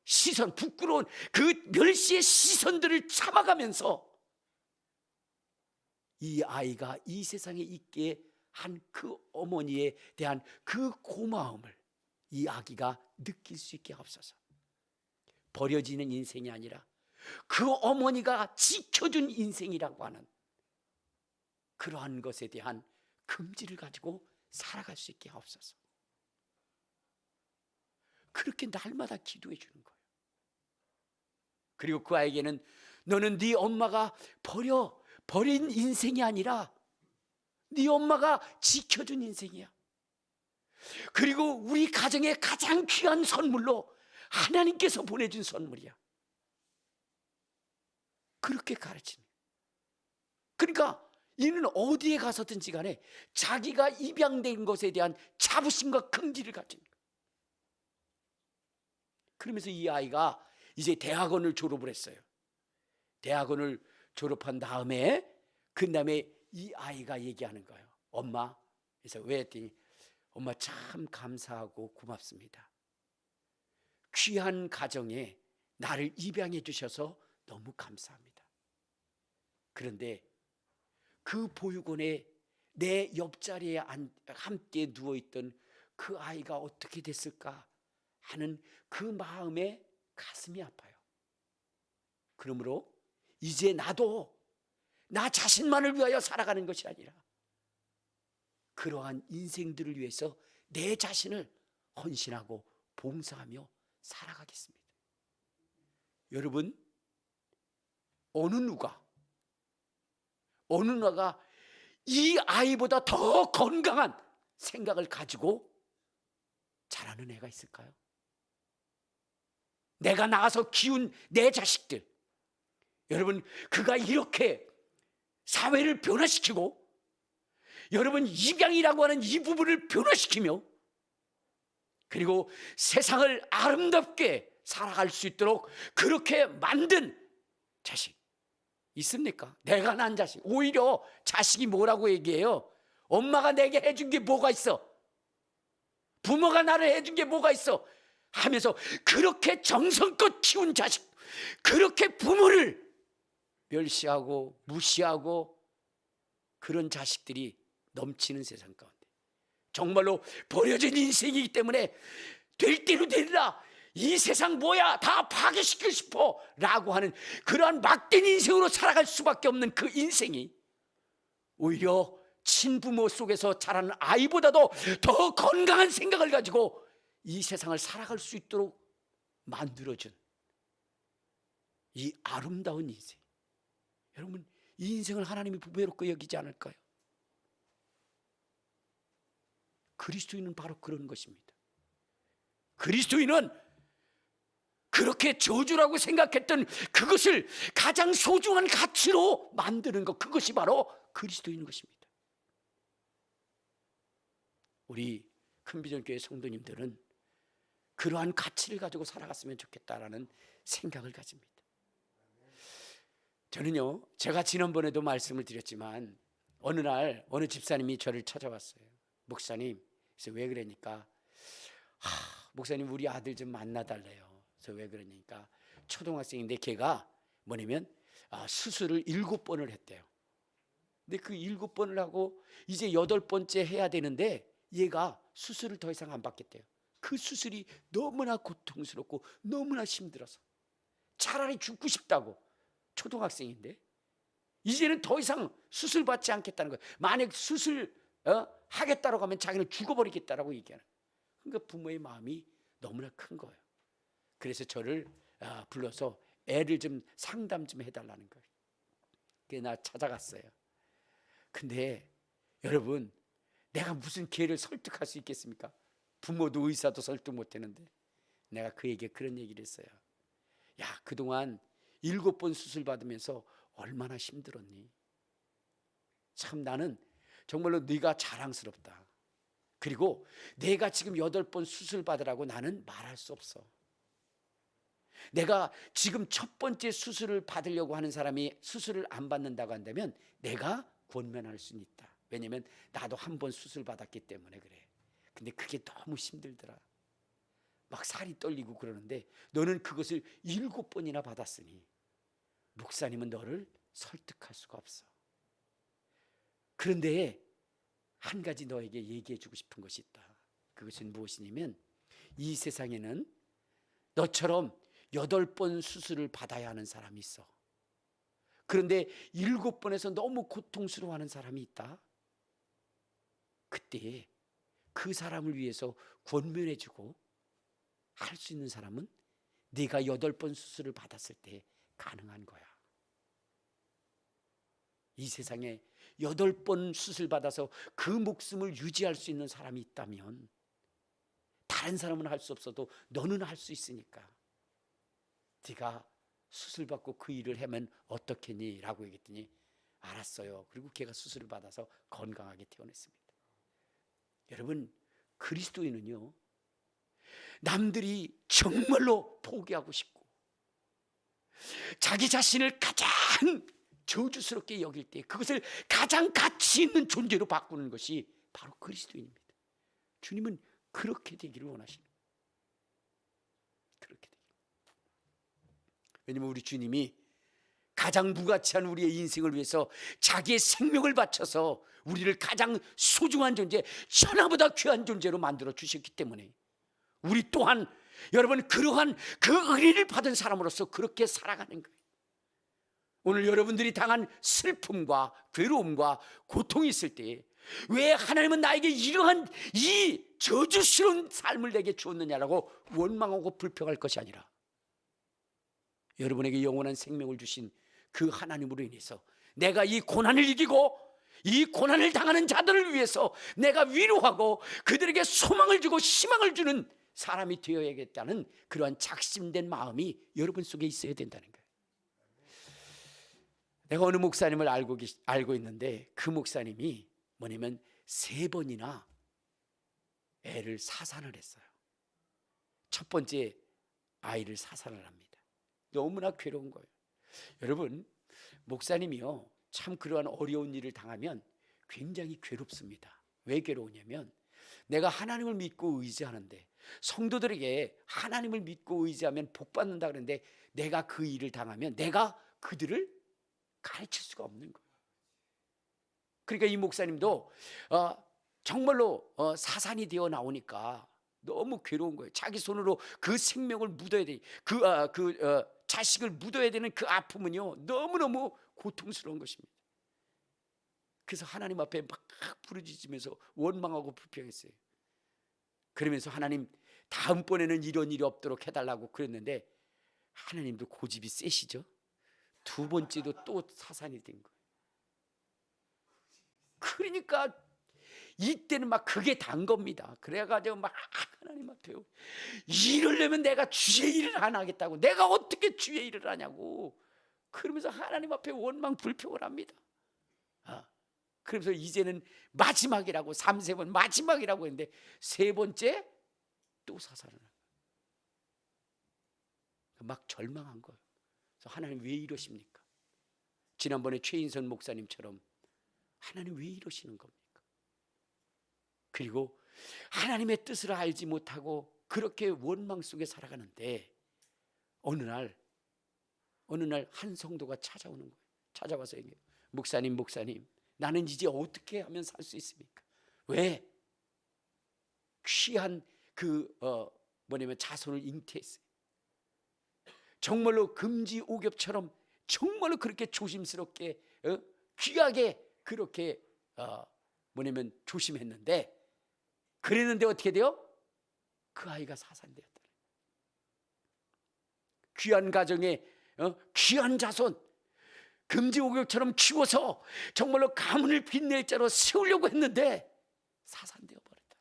시선, 부끄러운 그 멸시의 시선들을 참아가면서 이 아이가 이 세상에 있게 한 그 어머니에 대한 그 고마움을 이 아기가 느낄 수 있게 하옵소서. 버려지는 인생이 아니라 그 어머니가 지켜준 인생이라고 하는 그러한 것에 대한 긍지를 가지고 살아갈 수 있게 하옵소서. 그렇게 날마다 기도해 주는 거예요. 그리고 그 아이에게는 너는 네 엄마가 버린 인생이 아니라 네 엄마가 지켜준 인생이야. 그리고 우리 가정의 가장 귀한 선물로 하나님께서 보내준 선물이야. 그렇게 가르치는. 그러니까 이는 어디에 가서든지 간에 자기가 입양된 것에 대한 자부심과 긍지를 가진 거야. 그러면서 이 아이가 이제 대학원을 졸업을 했어요. 대학원을 졸업한 다음에 그 다음에 이 아이가 얘기하는 거예요. 엄마, 그래서 왜 했더니 엄마 참 감사하고 고맙습니다. 귀한 가정에 나를 입양해 주셔서 너무 감사합니다. 그런데 그 보육원에 내 옆자리에 함께 누워있던 그 아이가 어떻게 됐을까 하는 그 마음에 가슴이 아파요. 그러므로 이제 나도 나 자신만을 위하여 살아가는 것이 아니라 그러한 인생들을 위해서 내 자신을 헌신하고 봉사하며 살아가겠습니다. 여러분, 어느 누가 이 아이보다 더 건강한 생각을 가지고 자라는 애가 있을까요? 내가 낳아서 키운 내 자식들, 여러분, 그가 이렇게 사회를 변화시키고 여러분 입양이라고 하는 이 부분을 변화시키며 그리고 세상을 아름답게 살아갈 수 있도록 그렇게 만든 자식 있습니까? 내가 낳은 자식. 오히려 자식이 뭐라고 얘기해요? 엄마가 내게 해준 게 뭐가 있어? 부모가 나를 해준 게 뭐가 있어? 하면서 그렇게 정성껏 키운 자식, 그렇게 부모를 멸시하고 무시하고 그런 자식들이 넘치는 세상 가운데 정말로 버려진 인생이기 때문에 될 대로 되리라, 이 세상 뭐야 다 파괴시키고 싶어 라고 하는 그러한 막된 인생으로 살아갈 수밖에 없는 그 인생이 오히려 친부모 속에서 자라는 아이보다도 더 건강한 생각을 가지고 이 세상을 살아갈 수 있도록 만들어준 이 아름다운 인생, 여러분 이 인생을 하나님이 부배롭게 여기지 않을까요? 그리스도인은 바로 그런 것입니다. 그리스도인은 그렇게 저주라고 생각했던 그것을 가장 소중한 가치로 만드는 것, 그것이 바로 그리스도인 것입니다. 우리 큰비전교회 성도님들은 그러한 가치를 가지고 살아갔으면 좋겠다라는 생각을 가집니다. 저는요, 제가 지난번에도 말씀을 드렸지만 어느 날 어느 집사님이 저를 찾아왔어요. 목사님, 그래서 왜 그러니까 목사님 우리 아들 좀 만나달래요. 그래서 왜 그러니까 초등학생인데 걔가 뭐냐면 수술을 7번을 했대요. 근데 그 7번을 하고 이제 8번째 해야 되는데 얘가 수술을 더 이상 안 받겠대요. 그 수술이 너무나 고통스럽고 너무나 힘들어서 차라리 죽고 싶다고. 초등학생인데 이제는 더 이상 수술 받지 않겠다는 거예요. 만약 수술 하겠다라고 하면 자기는 죽어버리겠다라고 얘기하는 거예요. 그러니까 부모의 마음이 너무나 큰 거예요. 그래서 저를 불러서 애를 좀 상담 좀 해달라는 거예요. 그래서 나 찾아갔어요. 근데 여러분, 내가 무슨 걔를 설득할 수 있겠습니까? 부모도 의사도 설득 못했는데 내가 그에게 그런 얘기를 했어요. 야, 그동안 7번 수술 받으면서 얼마나 힘들었니? 참 나는 정말로 네가 자랑스럽다. 그리고 내가 지금 8번 수술 받으라고 나는 말할 수 없어. 내가 지금 첫 번째 수술을 받으려고 하는 사람이 수술을 안 받는다고 한다면 내가 권면할 수는 있다. 왜냐면 나도 한 번 수술 받았기 때문에 그래. 근데 그게 너무 힘들더라. 막 살이 떨리고 그러는데 너는 그것을 7번이나 받았으니 목사님은 너를 설득할 수가 없어. 그런데 한 가지 너에게 얘기해 주고 싶은 것이 있다. 그것은 무엇이냐면 이 세상에는 너처럼 8번 수술을 받아야 하는 사람이 있어. 그런데 7번에서 너무 고통스러워하는 사람이 있다. 그때 그 사람을 위해서 권면해 주고 할 수 있는 사람은 네가 8번 수술을 받았을 때 가능한 거야. 이 세상에 8번 수술 받아서 그 목숨을 유지할 수 있는 사람이 있다면 다른 사람은 할 수 없어도 너는 할 수 있으니까 네가 수술 받고 그 일을 하면 어떻겠니? 라고 얘기했더니 알았어요. 그리고 걔가 수술을 받아서 건강하게 태어났습니다. 여러분, 그리스도인은요, 남들이 정말로 포기하고 싶고 자기 자신을 가장 저주스럽게 여길 때 그것을 가장 가치 있는 존재로 바꾸는 것이 바로 그리스도인입니다. 주님은 그렇게 되기를 원하시는 거예요. 그렇게 되기를. 왜냐하면 우리 주님이 가장 무가치한 우리의 인생을 위해서 자기의 생명을 바쳐서 우리를 가장 소중한 존재, 천하보다 귀한 존재로 만들어 주셨기 때문에 우리 또한 여러분 그러한 그 은혜를 받은 사람으로서 그렇게 살아가는 거예요. 오늘 여러분들이 당한 슬픔과 괴로움과 고통이 있을 때 왜 하나님은 나에게 이러한 이 저주스러운 삶을 내게 주었느냐라고 원망하고 불평할 것이 아니라 여러분에게 영원한 생명을 주신 그 하나님으로 인해서 내가 이 고난을 이기고 이 고난을 당하는 자들을 위해서 내가 위로하고 그들에게 소망을 주고 희망을 주는 사람이 되어야겠다는 그러한 작심된 마음이 여러분 속에 있어야 된다는 거예요. 내가 어느 목사님을 알고 있는데 그 목사님이 뭐냐면 3번이나 애를 사산을 했어요. 첫 번째 아이를 사산을 합니다. 너무나 괴로운 거예요. 여러분, 목사님이요 참 그러한 어려운 일을 당하면 굉장히 괴롭습니다. 왜 괴로우냐면 내가 하나님을 믿고 의지하는데 성도들에게 하나님을 믿고 의지하면 복 받는다 그러는데 내가 그 일을 당하면 내가 그들을 가르칠 수가 없는 거예요. 그러니까 이 목사님도 정말로 사산이 되어 나오니까 너무 괴로운 거예요. 자기 손으로 그 생명을 묻어야 돼. 자식을 묻어야 되는 그 아픔은요 너무너무 고통스러운 것입니다. 그래서 하나님 앞에 막 부르짖으면서 원망하고 불평했어요. 그러면서 하나님 다음번에는 이런 일이 없도록 해달라고 그랬는데 하나님도 고집이 세시죠. 2번째도 또 사산이 된 거예요. 그러니까 이때는 막 그게 단 겁니다. 그래가지고 막 하나님 앞에 이러려면 내가 주의 일을 안 하겠다고, 내가 어떻게 주의 일을 하냐고 그러면서 하나님 앞에 원망 불평을 합니다. 그러면서 이제는 마지막이라고 3세번 마지막이라고 했는데 3번째 또 사살을 한 거예요. 막 절망한 거예요. 그래서 하나님 왜 이러십니까? 지난번에 최인선 목사님처럼 하나님 왜 이러시는 겁니까? 그리고 하나님의 뜻을 알지 못하고 그렇게 원망 속에 살아가는데 어느 날 한 성도가 찾아오는 거예요. 찾아와서 얘기해요. 목사님 나는 이제 어떻게 하면 살 수 있습니까? 왜? 귀한 그 뭐냐면 자손을 잉태했어요. 정말로 금지 오겹처럼 정말로 그렇게 조심스럽게 귀하게 그렇게 뭐냐면 조심했는데, 그랬는데 어떻게 돼요? 그 아이가 사산되었다. 귀한 가정에 귀한 자손, 금지 오겹처럼 키워서 정말로 가문을 빛낼 자로 세우려고 했는데 사산되어 버렸다.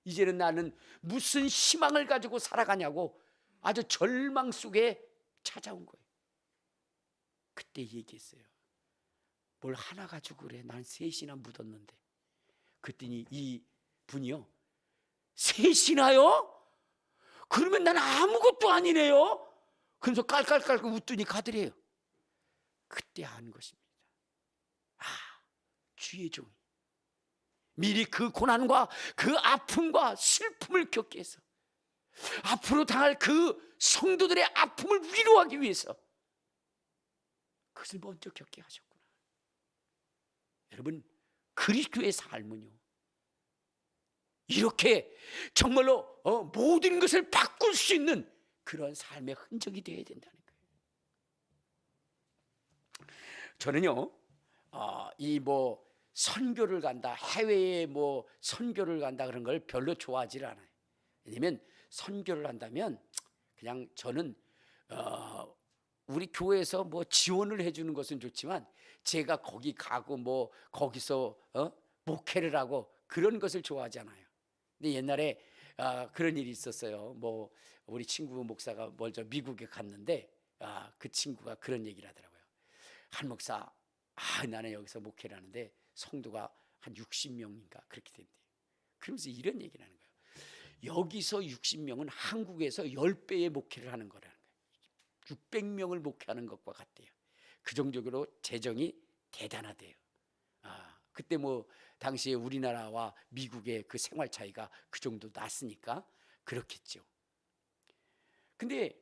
이제는 나는 무슨 희망을 가지고 살아가냐고 아주 절망 속에 찾아온 거예요. 그때 얘기했어요. 뭘 하나 가지고 그래? 난 셋이나 묻었는데. 그랬더니 이 분이요, 셋이나요? 그러면 난 아무것도 아니네요. 그러면서 깔깔깔 웃더니 가더래요. 그때 아는 것입니다. 주의 종이 미리 그 고난과 그 아픔과 슬픔을 겪게 해서 앞으로 당할 그 성도들의 아픔을 위로하기 위해서 그것을 먼저 겪게 하셨구나. 여러분, 그리스도의 삶은요, 이렇게 정말로 모든 것을 바꿀 수 있는 그런 삶의 흔적이 되어야 된다는 거예요. 저는요, 이 선교를 간다, 해외에 선교를 간다 그런 걸 별로 좋아하지 않아요. 왜냐면 선교를 한다면 그냥 저는 우리 교회에서 지원을 해주는 것은 좋지만 제가 거기 가고 거기서 목회를 하고 그런 것을 좋아하지 않아요. 근데 옛날에 그런 일이 있었어요. 우리 친구 목사가 먼저 미국에 갔는데 그 친구가 그런 얘기를 하더라고요. 한 목사, 나는 여기서 목회를 하는데 성도가 한 60명인가 그렇게 된대요. 그러면서 이런 얘기를 하는 거예요. 여기서 60명은 한국에서 10배의 목회를 하는 거라는 거예요. 600명을 목회하는 것과 같대요. 그 정도로 재정이 대단하대요. 그때 당시에 우리나라와 미국의 그 생활 차이가 그 정도 났으니까 그렇겠죠. 근데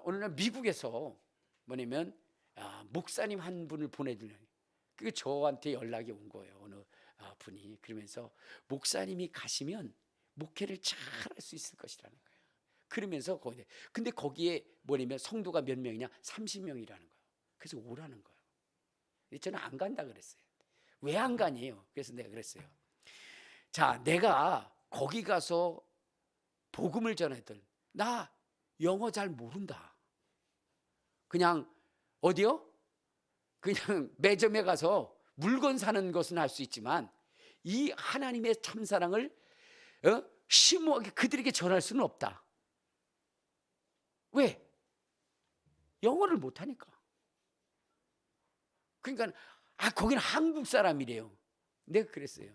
어느 날 미국에서 뭐냐면 목사님 한 분을 보내주려고, 그게 저한테 연락이 온 거예요. 어느 분이. 그러면서 목사님이 가시면 목회를 잘 할 수 있을 것이라는 거예요. 그러면서 근데 거기에 뭐냐면 성도가 몇 명이냐? 30명이라는 거예요. 그래서 오라는 거예요. 저는 안 간다 그랬어요. 왜 안 가니에요? 그래서 내가 그랬어요. 자, 내가 거기 가서 복음을 전했던, 나 영어 잘 모른다. 그냥 어디요? 그냥 매점에 가서 물건 사는 것은 할 수 있지만 이 하나님의 참사랑을 심오하게 그들에게 전할 수는 없다. 왜? 영어를 못하니까. 그러니까 거기는 한국 사람이래요. 내가 그랬어요.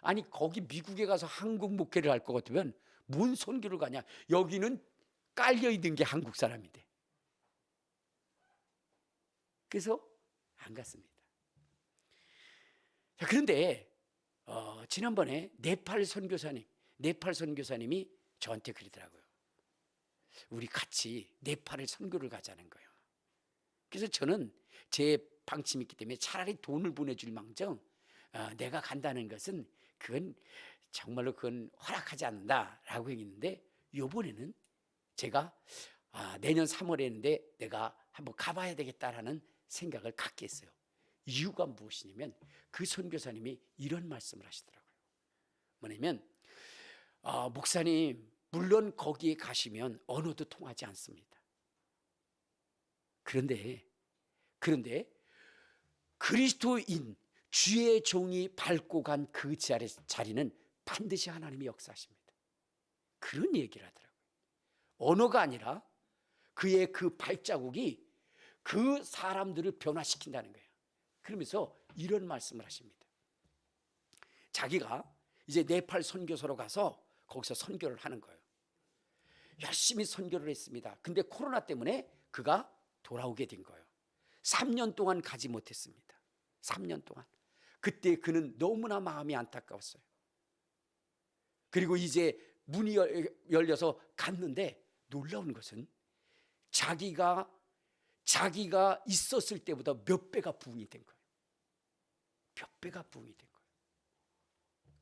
아니 거기 미국에 가서 한국 목회를 할 것 같으면 뭔 선교를 가냐. 여기는 깔려있는 게 한국 사람인데. 그래서 안 갔습니다. 자, 그런데 지난번에 네팔 선교사님이 저한테 그러더라고요. 우리 같이 네팔에 선교를 가자는 거예요. 그래서 저는 제 방침이 있기 때문에 차라리 돈을 보내줄 망정 내가 간다는 것은 그건 정말로 허락하지 않는다라고 했는데, 이번에는 제가 내년 3월에 했는데 내가 한번 가봐야 되겠다라는 생각을 갖게 했어요. 이유가 무엇이냐면 그 선교사님이 이런 말씀을 하시더라고요. 뭐냐면 목사님, 물론 거기에 가시면 언어도 통하지 않습니다. 그런데 그리스도인 주의 종이 밟고 간 그 자리는 반드시 하나님이 역사하십니다. 그런 얘기를 하더라고요. 언어가 아니라 그의 그 발자국이 그 사람들을 변화시킨다는 거예요. 그러면서 이런 말씀을 하십니다. 자기가 이제 네팔 선교소로 가서 거기서 선교를 하는 거예요. 열심히 선교를 했습니다. 근데 코로나 때문에 그가 돌아오게 된 거예요. 3년 동안 가지 못했습니다. 3년 동안. 그때 그는 너무나 마음이 안타까웠어요. 그리고 이제 문이 열려서 갔는데 놀라운 것은 자기가 있었을 때보다 몇 배가 부흥이 된 거예요. 몇 배가 부흥이 된 거예요.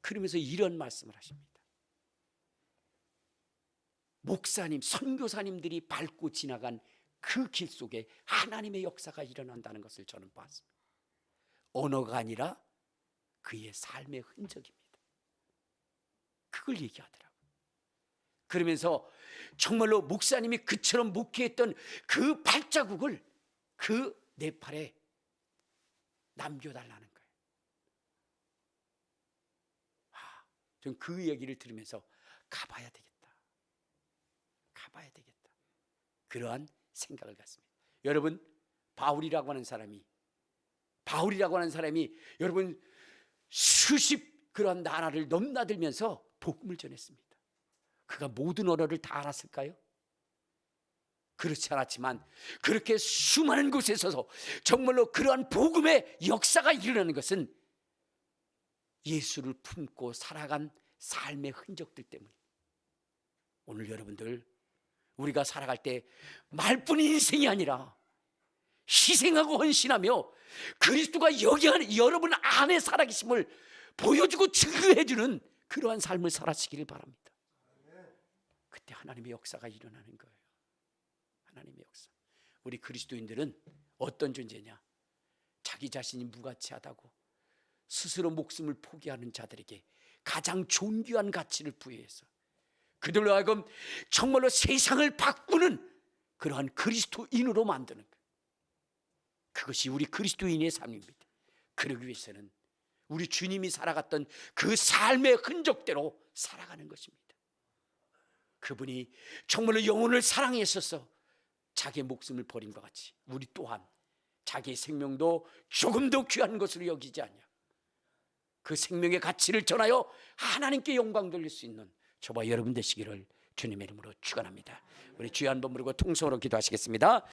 그러면서 이런 말씀을 하십니다. 목사님, 선교사님들이 밟고 지나간 그 길 속에 하나님의 역사가 일어난다는 것을 저는 봤습니다. 언어가 아니라 그의 삶의 흔적입니다. 그걸 얘기하더라고요. 그러면서 정말로 목사님이 그처럼 목회했던 그 발자국을 그 네팔에 남겨달라는 거예요. 전 그 얘기를 들으면서 가봐야 되겠다. 가봐야 되겠다. 그러한 생각을 갖습니다. 여러분, 바울이라고 하는 사람이 여러분 수십 그런 나라를 넘나들면서 복음을 전했습니다. 그가 모든 언어를 다 알았을까요? 그렇지 않았지만 그렇게 수많은 곳에 서서 정말로 그러한 복음의 역사가 일어나는 것은 예수를 품고 살아간 삶의 흔적들 때문입니다. 오늘 여러분들, 우리가 살아갈 때 말뿐인 인생이 아니라 희생하고 헌신하며 그리스도가 여기 안에, 여러분 안에 살아계심을 보여주고 증거해주는 그러한 삶을 살아시기를 바랍니다. 그때 하나님의 역사가 일어나는 거예요. 하나님의 역사. 우리 그리스도인들은 어떤 존재냐? 자기 자신이 무가치하다고 스스로 목숨을 포기하는 자들에게 가장 존귀한 가치를 부여해서 그들로 하여금 정말로 세상을 바꾸는 그러한 그리스도인으로 만드는 것. 그것이 우리 그리스도인의 삶입니다. 그러기 위해서는 우리 주님이 살아갔던 그 삶의 흔적대로 살아가는 것입니다. 그분이 정말로 영혼을 사랑했어서 자기의 목숨을 버린 것 같이 우리 또한 자기의 생명도 조금도 귀한 것으로 여기지 않냐. 그 생명의 가치를 전하여 하나님께 영광 돌릴 수 있는 저와 여러분 되시기를 주님의 이름으로 축원합니다. 우리 주여 한번 부르고 통성으로 기도하시겠습니다.